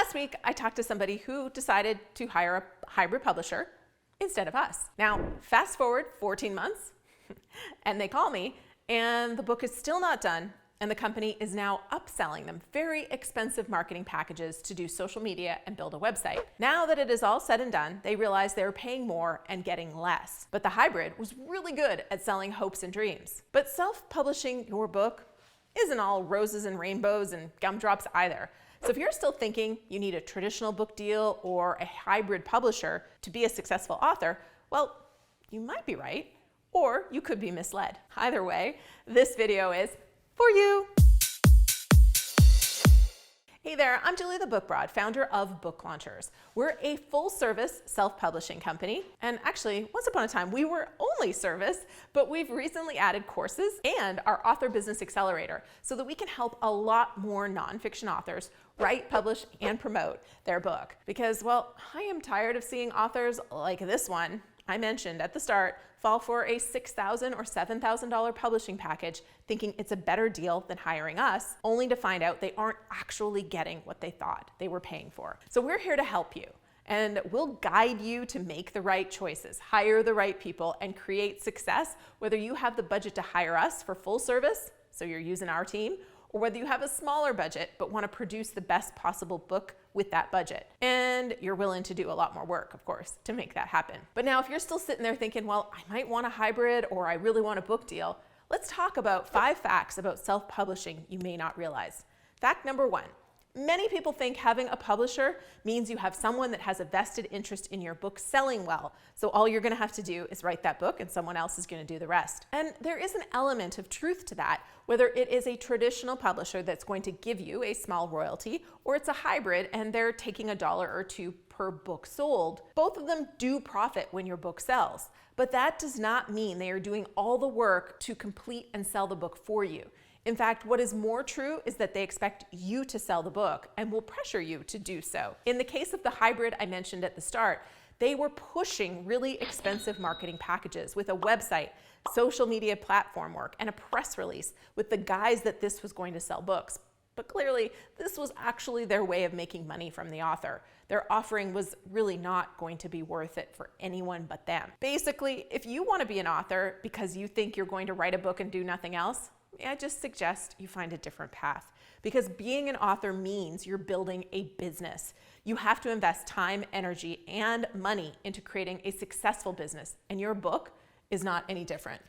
last week, I talked to somebody who decided to hire a hybrid publisher instead of us. Now, fast forward 14 months, and they call me, and the book is still not done, and the company is now upselling them very expensive marketing packages to do social media and build a website. Now that it is all said and done, they realize they're paying more and getting less. But the hybrid was really good at selling hopes and dreams. But self-publishing your book isn't all roses and rainbows and gumdrops either. So if you're still thinking you need a traditional book deal or a hybrid publisher to be a successful author, well, you might be right, or you could be misled. Either way, this video is for you. Hey there, I'm Julie the Book Broad, founder of Book Launchers. We're a full-service self-publishing company, and actually, once upon a time, we were only service, but we've recently added courses and our Author Business Accelerator so that we can help a lot more nonfiction authors write, publish, and promote their book. Because, well, I am tired of seeing authors like this one I mentioned at the start fall for a $6,000 or $7,000 publishing package thinking it's a better deal than hiring us, only to find out they aren't actually getting what they thought they were paying for. So we're here to help you, and we'll guide you to make the right choices, hire the right people, and create success, whether you have the budget to hire us for full service, so you're using our team, or whether you have a smaller budget but want to produce the best possible book with that budget. And you're willing to do a lot more work, of course, to make that happen. But now if you're still sitting there thinking, well, I might want a hybrid or I really want a book deal, let's talk about 5 facts about self-publishing you may not realize. Fact number 1. Many people think having a publisher means you have someone that has a vested interest in your book selling well. So all you're going to have to do is write that book and someone else is going to do the rest. And there is an element of truth to that, whether it is a traditional publisher that's going to give you a small royalty or it's a hybrid and they're taking $1 or $2 per book sold. Both of them do profit when your book sells, but that does not mean they are doing all the work to complete and sell the book for you. In fact, what is more true is that they expect you to sell the book and will pressure you to do so. In the case of the hybrid I mentioned at the start, they were pushing really expensive marketing packages with a website, social media platform work, and a press release with the guise that this was going to sell books. But clearly, this was actually their way of making money from the author. Their offering was really not going to be worth it for anyone but them. Basically, if you want to be an author because you think you're going to write a book and do nothing else, I just suggest you find a different path, because being an author means you're building a business. You have to invest time, energy, and money into creating a successful business, and your book is not any different.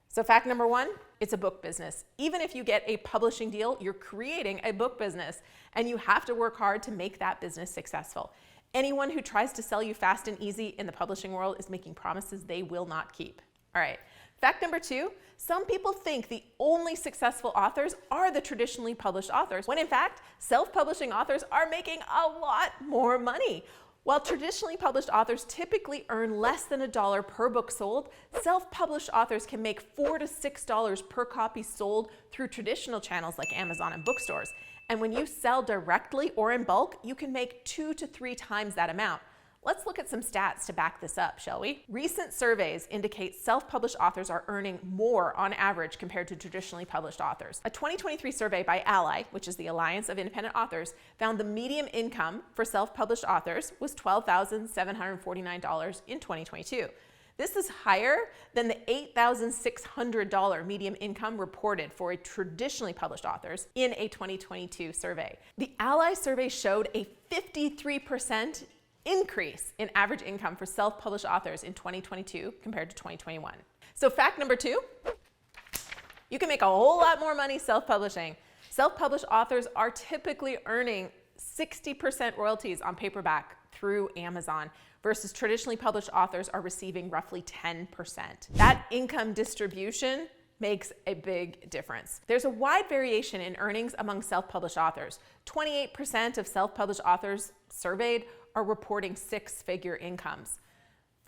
So fact number 1, it's a book business. Even if you get a publishing deal, you're creating a book business, and you have to work hard to make that business successful. Anyone who tries to sell you fast and easy in the publishing world is making promises they will not keep. All right. Fact number 2, some people think the only successful authors are the traditionally published authors, when in fact, self-publishing authors are making a lot more money. While traditionally published authors typically earn less than $1 per book sold, self-published authors can make $4 to $6 per copy sold through traditional channels like Amazon and bookstores. And when you sell directly or in bulk, you can make 2 to 3 times that amount. Let's look at some stats to back this up, shall we? Recent surveys indicate self-published authors are earning more on average compared to traditionally published authors. A 2023 survey by Ally, which is the Alliance of Independent Authors, found the median income for self-published authors was $12,749 in 2022. This is higher than the $8,600 median income reported for a traditionally published authors in a 2022 survey. The Ally survey showed a 53% increase in average income for self-published authors in 2022 compared to 2021. So fact number 2, you can make a whole lot more money self-publishing. Self-published authors are typically earning 60% royalties on paperback through Amazon versus traditionally published authors are receiving roughly 10%. That income distribution makes a big difference. There's a wide variation in earnings among self-published authors. 28% of self-published authors surveyed are reporting 6-figure incomes.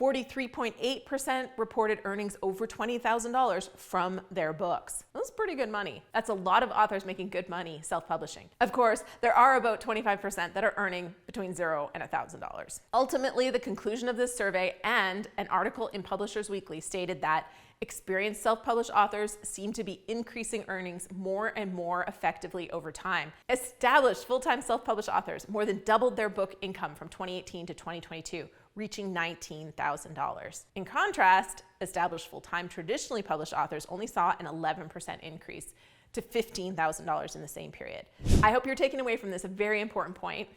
43.8% reported earnings over $20,000 from their books. That's pretty good money. That's a lot of authors making good money self-publishing. Of course, there are about 25% that are earning between $0 and $1,000. Ultimately, the conclusion of this survey and an article in Publishers Weekly stated that Experienced self-published authors seem to be increasing earnings more and more effectively over time. Established full-time self-published authors more than doubled their book income from 2018 to 2022, reaching $19,000. In contrast, established full-time traditionally published authors only saw an 11% increase to $15,000 in the same period. I hope you're taking away from this a very important point.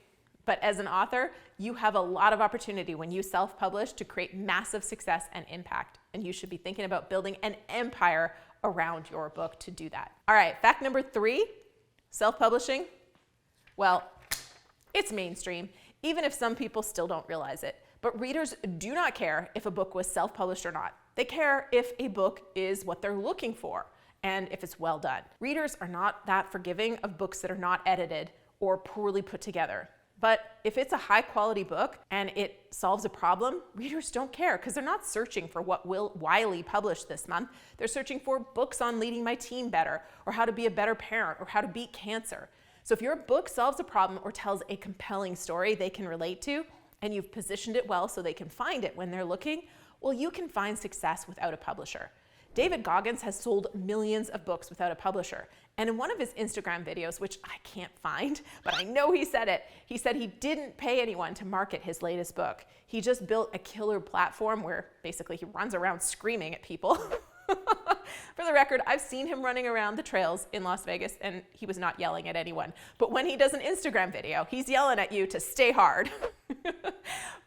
But as an author, you have a lot of opportunity when you self-publish to create massive success and impact. And you should be thinking about building an empire around your book to do that. All right, fact number 3, self-publishing. Well, it's mainstream, even if some people still don't realize it. But readers do not care if a book was self-published or not. They care if a book is what they're looking for and if it's well done. Readers are not that forgiving of books that are not edited or poorly put together. But if it's a high quality book and it solves a problem, readers don't care because they're not searching for what Will Wiley published this month. They're searching for books on leading my team better, or how to be a better parent, or how to beat cancer. So if your book solves a problem or tells a compelling story they can relate to, and you've positioned it well so they can find it when they're looking, well, you can find success without a publisher. David Goggins has sold millions of books without a publisher. And in one of his Instagram videos, which I can't find, but I know he said it, he said he didn't pay anyone to market his latest book. He just built a killer platform where basically he runs around screaming at people. For the record, I've seen him running around the trails in Las Vegas and he was not yelling at anyone. But when he does an Instagram video, he's yelling at you to stay hard.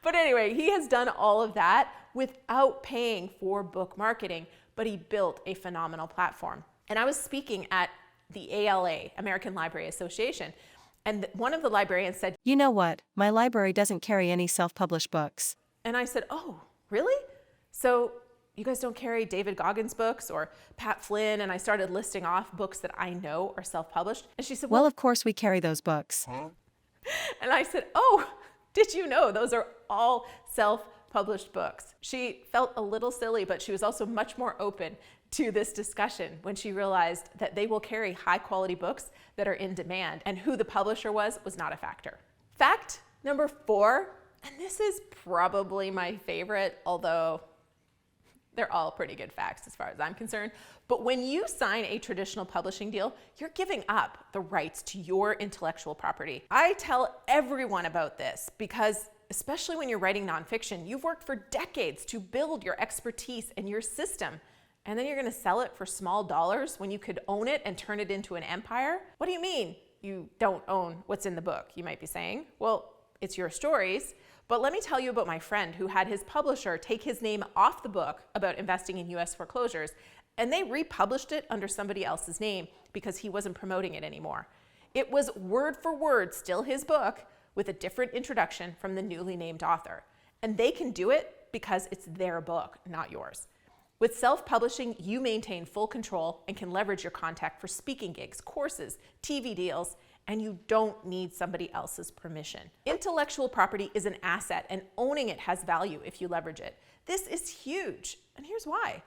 But anyway, he has done all of that without paying for book marketing, but he built a phenomenal platform. And I was speaking at the ALA, American Library Association, and one of the librarians said, "You know what? My library doesn't carry any self-published books." And I said, "Oh, really? So you guys don't carry David Goggins books or Pat Flynn?" And I started listing off books that I know are self-published. And she said, "Well, of course we carry those books." And I said, "Oh, did you know those are all self-published books?" She felt a little silly, but she was also much more open to this discussion when she realized that they will carry high-quality books that are in demand, and who the publisher was not a factor. Fact number 4, and this is probably my favorite, although they're all pretty good facts as far as I'm concerned. But when you sign a traditional publishing deal, you're giving up the rights to your intellectual property. I tell everyone about this because especially when you're writing nonfiction, you've worked for decades to build your expertise and your system. And then you're going to sell it for small dollars when you could own it and turn it into an empire? What do you mean you don't own what's in the book, you might be saying? Well, it's your stories. But let me tell you about my friend who had his publisher take his name off the book about investing in US foreclosures, and they republished it under somebody else's name because he wasn't promoting it anymore. It was word for word still his book with a different introduction from the newly named author. And they can do it because it's their book, not yours. With self-publishing, you maintain full control and can leverage your contact for speaking gigs, courses, TV deals, and you don't need somebody else's permission. Intellectual property is an asset, and owning it has value if you leverage it. This is huge, and here's why.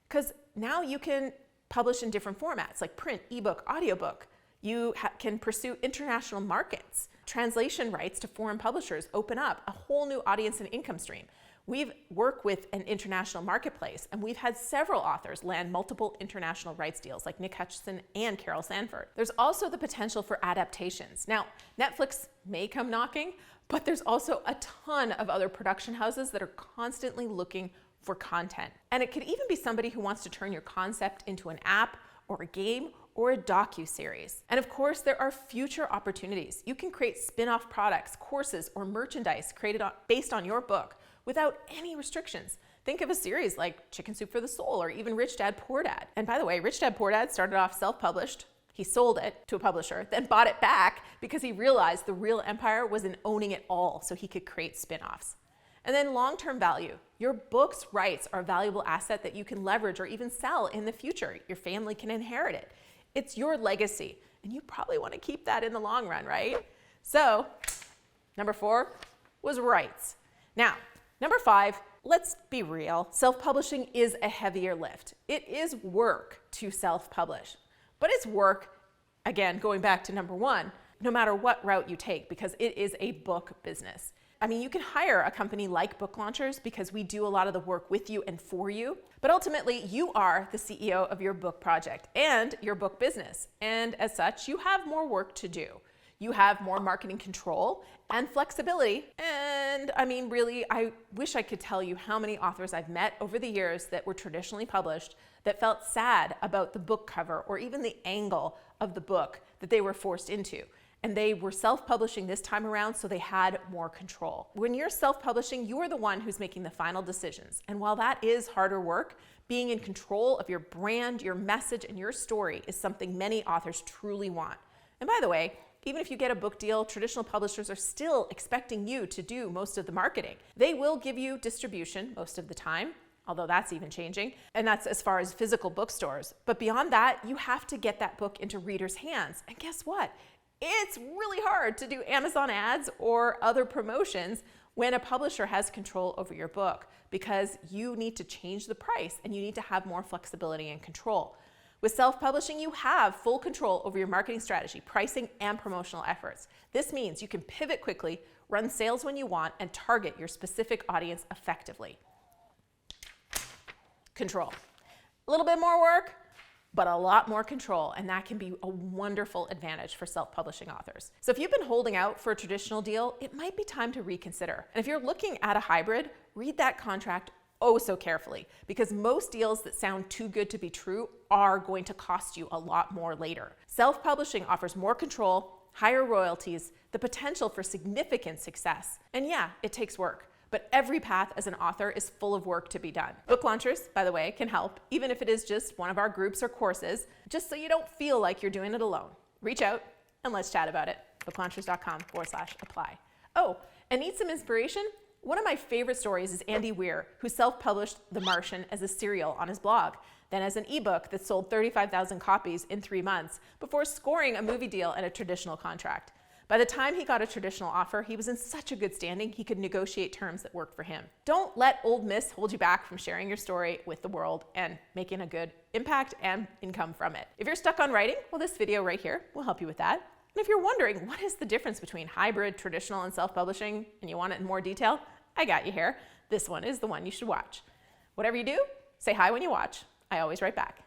Because now you can publish in different formats like print, ebook, audiobook. You can pursue international markets. Translation rights to foreign publishers open up a whole new audience and income stream. We've worked with an international marketplace, and we've had several authors land multiple international rights deals like Nick Hutchison and Carol Sanford. There's also the potential for adaptations. Now, Netflix may come knocking, but there's also a ton of other production houses that are constantly looking for content. And it could even be somebody who wants to turn your concept into an app or a game or a docu-series. And of course, there are future opportunities. You can create spin-off products, courses, or merchandise created based on your book without any restrictions. Think of a series like Chicken Soup for the Soul or even Rich Dad Poor Dad. And by the way, Rich Dad Poor Dad started off self-published. He sold it to a publisher, then bought it back because he realized the real empire was in owning it all so he could create spin-offs. And then long-term value. Your book's rights are a valuable asset that you can leverage or even sell in the future. Your family can inherit it. It's your legacy, and you probably want to keep that in the long run, right? So, number 4 was rights. Now, number 5, let's be real. Self-publishing is a heavier lift. It is work to self-publish, but it's work, again, going back to number 1, no matter what route you take, because it is a book business. I mean, you can hire a company like Book Launchers because we do a lot of the work with you and for you. But ultimately, you are the CEO of your book project and your book business. And as such, you have more work to do. You have more marketing control and flexibility. And I mean, really, I wish I could tell you how many authors I've met over the years that were traditionally published that felt sad about the book cover or even the angle of the book that they were forced into. And they were self-publishing this time around, so they had more control. When you're self-publishing, you are the one who's making the final decisions. And while that is harder work, being in control of your brand, your message, and your story is something many authors truly want. And by the way, even if you get a book deal, traditional publishers are still expecting you to do most of the marketing. They will give you distribution most of the time, although that's even changing, and that's as far as physical bookstores. But beyond that, you have to get that book into readers' hands. And guess what? It's really hard to do Amazon ads or other promotions when a publisher has control over your book, because you need to change the price and you need to have more flexibility and control. With self-publishing, you have full control over your marketing strategy, pricing, and promotional efforts. This means you can pivot quickly, run sales when you want, and target your specific audience effectively. Control. A little bit more work, but a lot more control, and that can be a wonderful advantage for self-publishing authors. So if you've been holding out for a traditional deal, it might be time to reconsider. And if you're looking at a hybrid, read that contract oh so carefully, because most deals that sound too good to be true are going to cost you a lot more later. Self-publishing offers more control, higher royalties, the potential for significant success. And yeah, it takes work. But every path as an author is full of work to be done. Book Launchers, by the way, can help, even if it is just one of our groups or courses, just so you don't feel like you're doing it alone. Reach out and let's chat about it. booklaunchers.com/apply. Oh, and need some inspiration? One of my favorite stories is Andy Weir, who self-published The Martian as a serial on his blog, then as an ebook that sold 35,000 copies in 3 months before scoring a movie deal and a traditional contract. By the time he got a traditional offer, he was in such a good standing, he could negotiate terms that worked for him. Don't let Old Miss hold you back from sharing your story with the world and making a good impact and income from it. If you're stuck on writing, well, this video right here will help you with that. And if you're wondering what is the difference between hybrid, traditional, and self-publishing, and you want it in more detail, I got you here. This one is the one you should watch. Whatever you do, say hi when you watch. I always write back.